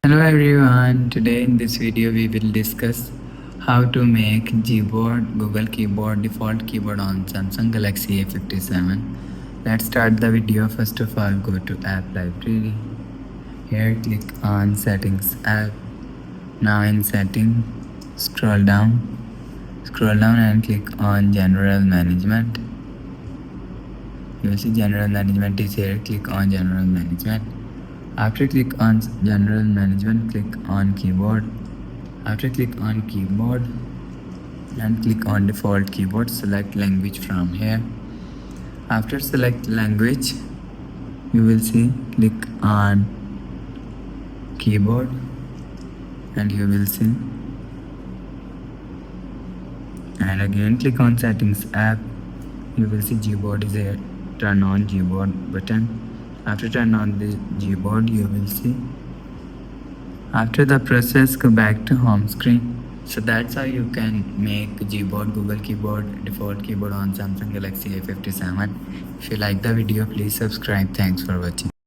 Hello everyone, today in this video we will discuss how to make Gboard Google Keyboard default keyboard on Samsung Galaxy A57. Let's start the video. First of all, go to App Library. Here click on Settings App. Now in Setting, scroll down and click on General Management. You will see General Management is here. Click on General Management. After click on General Management, click on Keyboard. After click on Keyboard and click on Default Keyboard, select language from here. After select language, you will see click on Keyboard and you will see, and again click on Settings App. You will see Gboard is here. Turn on Gboard button. After turn on the Gboard, you will see. After the process, go back to home screen. So that's how you can make Gboard Google Keyboard default keyboard on Samsung Galaxy A57. If you like the video, please subscribe. Thanks for watching.